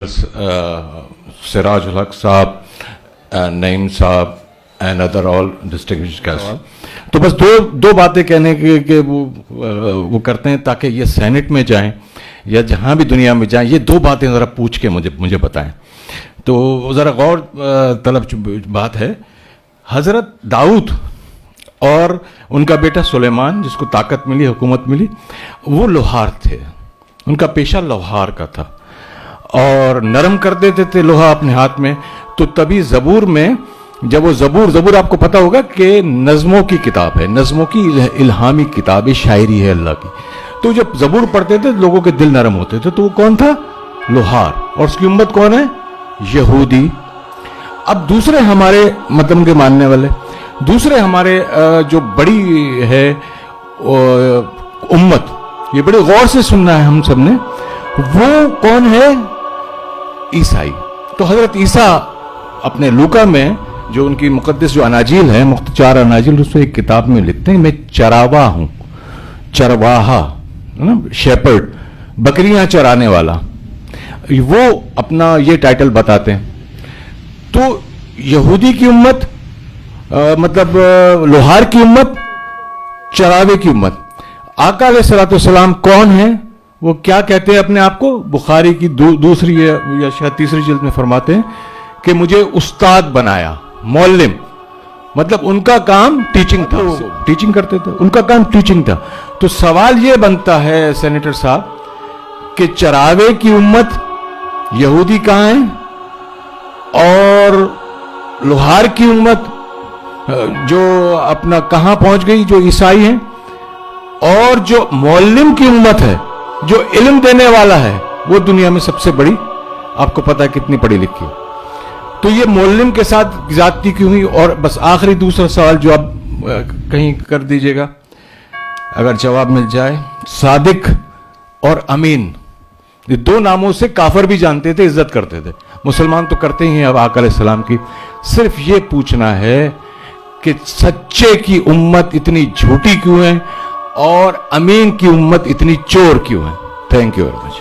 Sirajul Haq साहब, नईम साहब and other all distinguished guest. तो बस दो बातें कहने के वो करते हैं ताकि ये सेनेट में जाएं या जहां भी दुनिया में जाएं, ये दो बातें ज़रा पूछ के मुझे बताएं। तो ज़रा गौर तलब बात है, हज़रत दाऊद और उनका बेटा सुलेमान, जिसको ताकत मिली, हुकूमत मिली, वो लोहार थे। उनका पेशा लोहार का था और नरम कर देते थे लोहा अपने हाथ में। तो तभी ज़बूर में, जब वो ज़बूर आपको पता होगा कि नज़मों की किताब है, नज़मों की इल्हामी किताब है, शायरी है अल्लाह की। तो जब ज़बूर पढ़ते थे लोगों के दिल नरम होते थे। तो वो कौन था? लोहार। और उसकी उम्मत कौन है? यहूदी। अब दूसरे हमारे मतलब के मानने वाले, दूसरे हमारे जो बड़ी है उम्मत, ये बड़े गौर से सुनना है हम सब ने, वो कौन है? ईसाई। तो हजरत ईसा अपने लूका में जो उनकी मुकद्दस जो अनाजील है, 4 अनाजील, उसमें एक किताब में लिखते हैं, मैं चरावा हूं, चरवाहा, शेपर्ड, बकरियां चराने वाला, वो अपना ये टाइटल बताते हैं। तो यहूदी की उम्मत मतलब लोहार की उम्मत, चरावे की उम्मत। आका अलैहिस्सलाम कौन है? वो क्या कहते हैं अपने आप को? बुखारी की दूसरी या शायद तीसरी जिल्द में फरमाते हैं कि मुझे उस्ताद बनाया, मौल्लिम। मतलब उनका काम टीचिंग था, टीचिंग करते थे, उनका काम टीचिंग था। तो सवाल ये बनता है सेनेटर साहब कि चरावे की उम्मत यहूदी कहां है और लोहार की उम्मत जो अपना कहां पहुंच गई, जो ईसाई हैं, और जो मौल्लिम की उम्मत है, जो इल्म देने वाला है, वो दुनिया में सबसे बड़ी, आपको पता है कितनी पढ़ी लिखी। तो ये मौल्लिम के साथ ज्यादती क्यों हुई? और बस आखिरी दूसरा सवाल जो आप कहीं कर दीजिएगा, अगर जवाब मिल जाए। सादिक और अमीन, ये 2 नामों से काफर भी जानते थे, इज्जत करते थे। मुसलमान तो करते ही हैं अब आका अलैहिस्सलाम की। सिर्फ ये पूछना है कि सच्चे की उम्मत इतनी झूठी क्यों है और अमीन की उम्मत इतनी चोर क्यों है? Thank you very much.